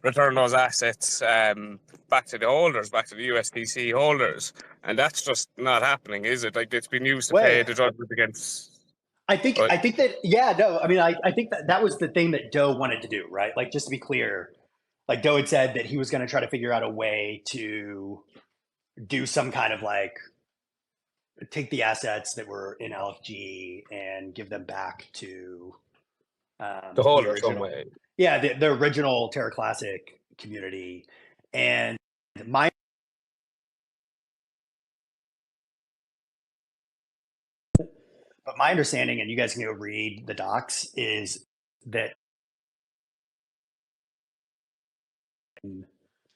return those assets back to the holders, back to the USTC holders. And that's just not happening, is it? Like, it's been used to pay the judgment against... I think that, yeah, no, I mean, I think that was the thing that Doe wanted to do, right? Like, just to be clear, like Doe had said that he was going to try to figure out a way to do some kind of like, take the assets that were in LFG and give them back to the holder some way. Yeah, the original Terra Classic community. And my understanding, and you guys can go read the docs, is that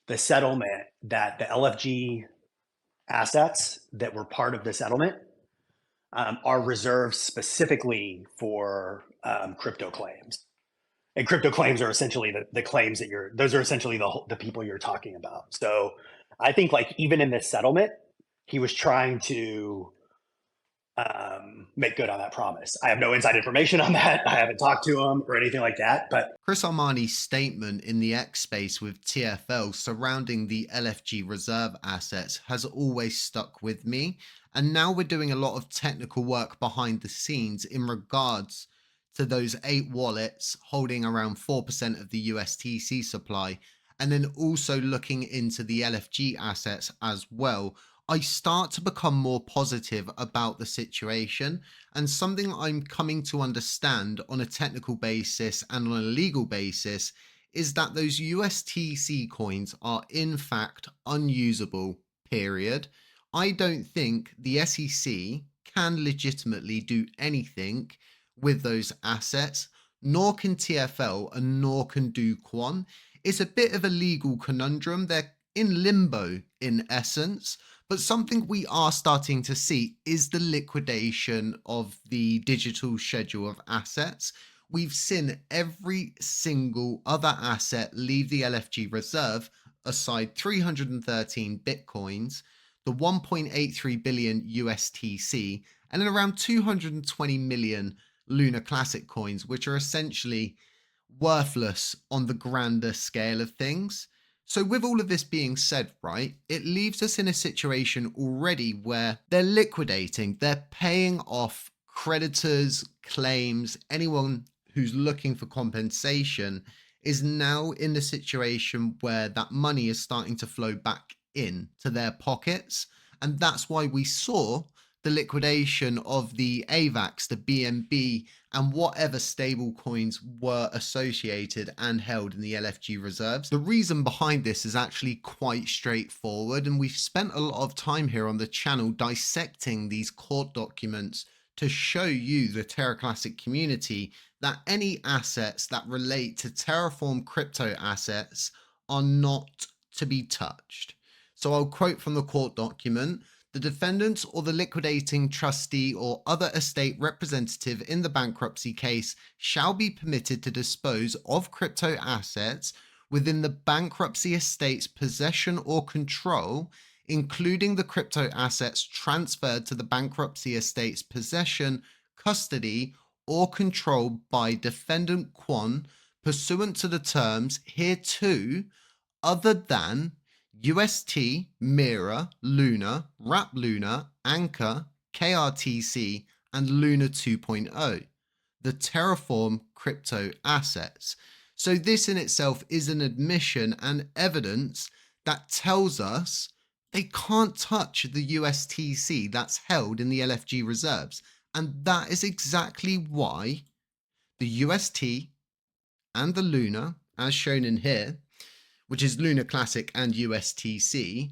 the settlement, that the LFG assets that were part of the settlement are reserved specifically for crypto claims. And crypto claims are essentially the claims that those are essentially the people you're talking about. So I think like even in this settlement, he was trying to make good on that promise. I have no inside information on that. I haven't talked to him or anything like that. But Chris Armani's statement in the X space with TFL surrounding the LFG reserve assets has always stuck with me. And now we're doing a lot of technical work behind the scenes in regards to those 8 wallets holding around 4% of the USTC supply, and then also looking into the LFG assets as well. I start to become more positive about the situation, and something I'm coming to understand on a technical basis and on a legal basis is that those USTC coins are in fact unusable, period. I don't think the SEC can legitimately do anything with those assets, nor can TFL and nor can Do Kwon. It's a bit of a legal conundrum. They're in limbo in essence. But something we are starting to see is the liquidation of the digital schedule of assets. We've seen every single other asset leave the LFG reserve, aside 313 Bitcoins, the 1.83 billion USTC, and then around 220 million Lunar Classic coins, which are essentially worthless on the grander scale of things. So with all of this being said, right, it leaves us in a situation already where they're liquidating, they're paying off creditors, claims, anyone who's looking for compensation is now in the situation where that money is starting to flow back in to their pockets. And that's why we saw the liquidation of the AVAX, the BNB, and whatever stable coins were associated and held in the LFG reserves. The reason behind this is actually quite straightforward, and we've spent a lot of time here on the channel dissecting these court documents to show you, the Terra Classic community, that any assets that relate to Terraform crypto assets are not to be touched. So I'll quote from the court document: the defendant or the liquidating trustee or other estate representative in the bankruptcy case shall be permitted to dispose of crypto assets within the bankruptcy estate's possession or control, including the crypto assets transferred to the bankruptcy estate's possession, custody, or control by defendant Kwon pursuant to the terms hereto, other than UST, Mira, Luna, Wrap Luna, Anchor, KRTC, and Luna 2.0, the Terraform crypto assets. So this in itself is an admission and evidence that tells us they can't touch the USTC that's held in the LFG reserves. And that is exactly why the UST and the Luna, as shown in here, which is Lunar Classic and USTC,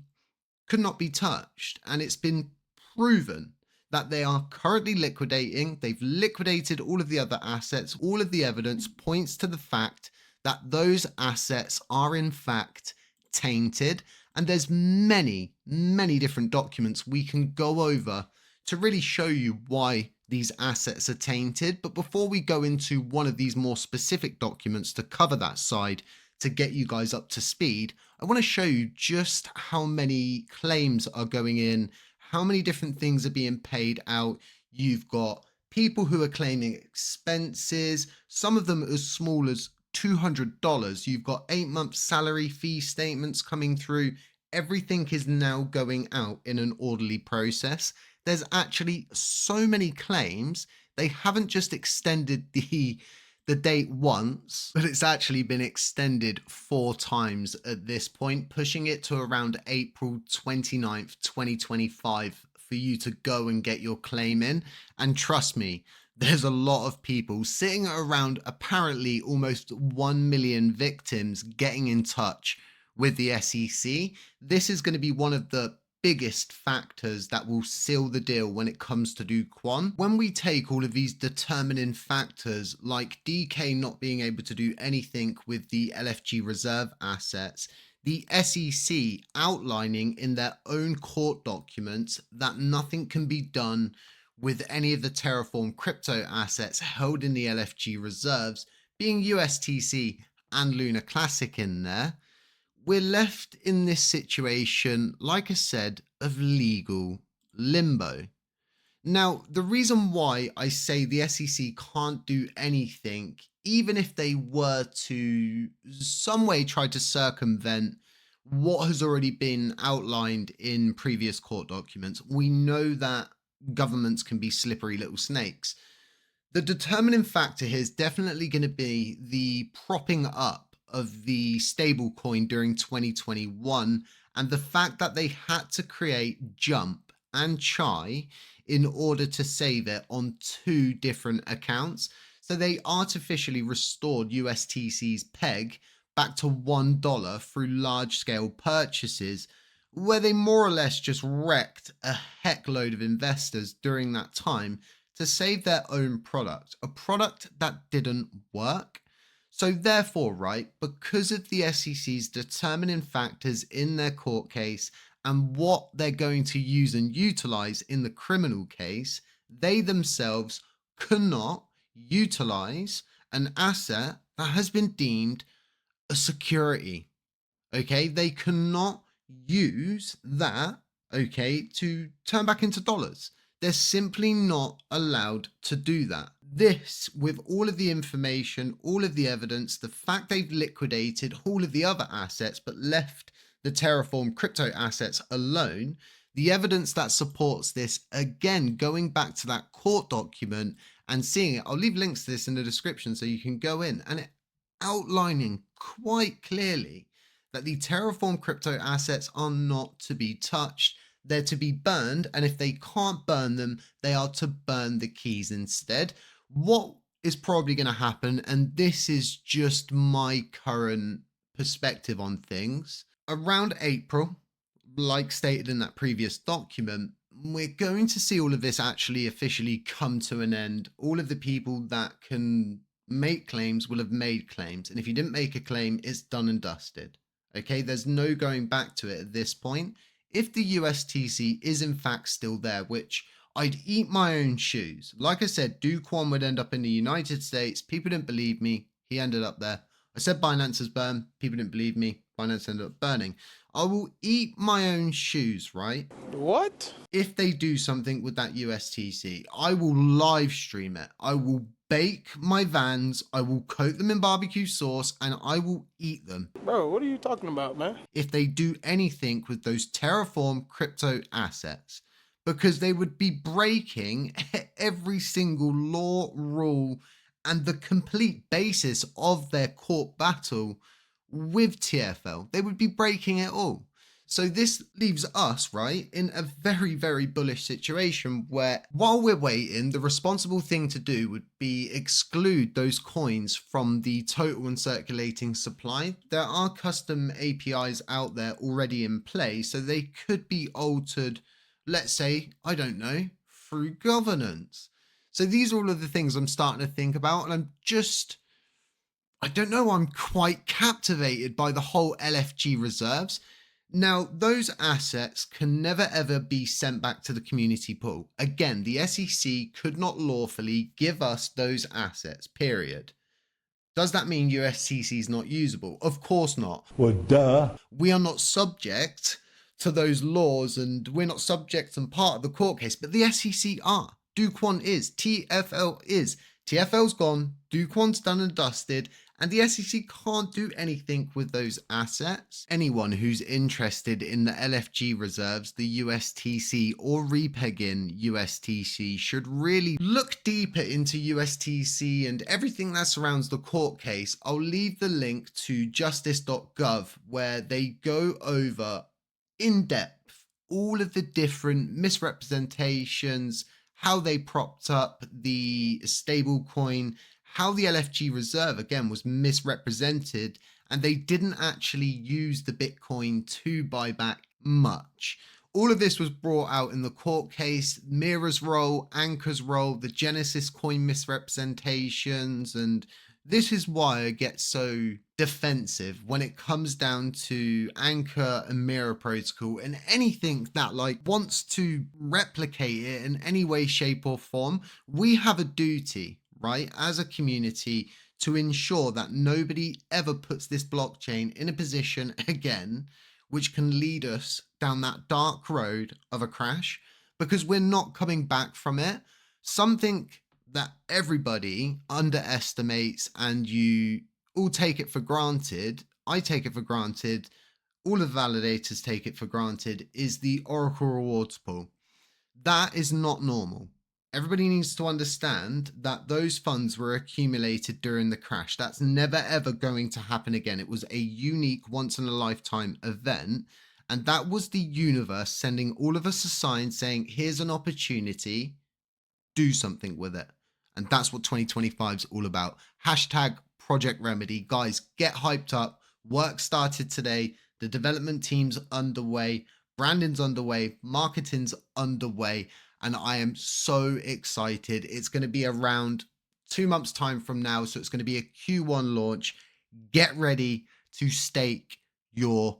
could not be touched. And it's been proven that they are currently liquidating. They've liquidated all of the other assets. All of the evidence points to the fact that those assets are in fact tainted. And there's many, many different documents we can go over to really show you why these assets are tainted. But before we go into one of these more specific documents to cover that side, to get you guys up to speed, I want to show you just how many claims are going in, how many different things are being paid out. You've got people who are claiming expenses, some of them as small as $200. You've got 8-month salary fee statements coming through. Everything is now going out in an orderly process. There's actually so many claims. They haven't just extended the date once, but it's actually been extended 4 times at this point, pushing it to around April 29th, 2025 for you to go and get your claim in. And trust me, there's a lot of people sitting around apparently almost 1 million victims getting in touch with the SEC. This is going to be one of the biggest factors that will seal the deal when it comes to Do Kwon. When we take all of these determining factors like DK not being able to do anything with the LFG reserve assets, the SEC outlining in their own court documents that nothing can be done with any of the Terraform crypto assets held in the LFG reserves, being USTC and Luna Classic in there, we're left in this situation, like I said, of legal limbo. Now, the reason why I say the SEC can't do anything, even if they were to some way try to circumvent what has already been outlined in previous court documents, we know that governments can be slippery little snakes. The determining factor here is definitely going to be the propping up of the stablecoin during 2021 and the fact that they had to create Jump and Chai in order to save it on 2 different accounts. So they artificially restored USTC's peg back to $1 through large-scale purchases, where they more or less just wrecked a heck load of investors during that time to save their own product, a product that didn't work. So therefore, right, because of the SEC's determining factors in their court case and what they're going to use and utilize in the criminal case, they themselves cannot utilize an asset that has been deemed a security. Okay, they cannot use that, okay, to turn back into dollars. They're simply not allowed to do that. This, with all of the information, all of the evidence, the fact they've liquidated all of the other assets but left the Terraform crypto assets alone, the evidence that supports this, again, going back to that court document and seeing it, I'll leave links to this in the description so you can go in, and it outlining quite clearly that the Terraform crypto assets are not to be touched. They're to be burned, and if they can't burn them, they are to burn the keys instead. What is probably going to happen, and this is just my current perspective on things, around April, like stated in that previous document, we're going to see all of this actually officially come to an end. All of the people that can make claims will have made claims, and if you didn't make a claim, it's done and dusted. Okay, there's no going back to it at this point. If the USTC is in fact still there, which I'd eat my own shoes. Like I said, Do Kwon would end up in the United States. People didn't believe me. He ended up there. I said Binance has burned. People didn't believe me. Binance ended up burning. I will eat my own shoes, right? What? If they do something with that USTC, I will live stream it. I will bake my vans, I will coat them in barbecue sauce, and I will eat them. Bro, what are you talking about, man? If they do anything with those Terraform crypto assets, because they would be breaking every single law, rule, and the complete basis of their court battle with TFL. They would be breaking it all. So this leaves us, right, in a very, very bullish situation where while we're waiting, the responsible thing to do would be exclude those coins from the total and circulating supply. There are custom APIs out there already in play, so they could be altered, let's say, I don't know, through governance. So these are all of the things I'm starting to think about, and I don't know, I'm quite captivated by the whole LFG reserves. Now, those assets can never ever be sent back to the community pool. Again, the SEC could not lawfully give us those assets, period. Does that mean USTC is not usable? Of course not. Well, duh. We are not subject to those laws, and we're not subject and part of the court case, but the SEC are. Do Kwon is. TFL is. TFL's gone. Do Kwon's done and dusted. and the SEC can't do anything with those assets. Anyone who's interested in the LFG reserves, the USTC, or repegging USTC should really look deeper into USTC and everything that surrounds the court case. I'll leave the link to justice.gov where they go over in depth all of the different misrepresentations, how they propped up the stablecoin, how the LFG reserve again was misrepresented, and they didn't actually use the Bitcoin to buy back much. All of this was brought out in the court case, Mira's role, Anchor's role, the Genesis coin misrepresentations, and this is why I get so defensive when it comes down to Anchor and Mira protocol and anything that like wants to replicate it in any way, shape or form. We have a duty, right, as a community to ensure that nobody ever puts this blockchain in a position again which can lead us down that dark road of a crash, because we're not coming back from it. Something that everybody underestimates and you all take it for granted, I take it for granted, all of the validators take it for granted, is the Oracle rewards pool. That is not normal. Everybody needs to understand that those funds were accumulated during the crash. That's never ever going to happen again. It was a unique once in a lifetime event. And that was the universe sending all of us a sign saying, here's an opportunity, do something with it. And that's what 2025 is all about. Hashtag Project Remedy. Guys, get hyped up. Work started today. The development team's underway. Branding's underway. Marketing's underway. And I am so excited. It's going to be around 2 months' time from now. So it's going to be a Q1 launch. Get ready to stake your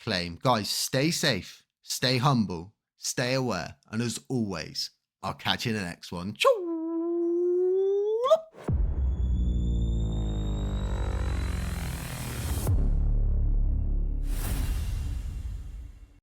claim. Guys, stay safe, stay humble, stay aware. And as always, I'll catch you in the next one. Ciao.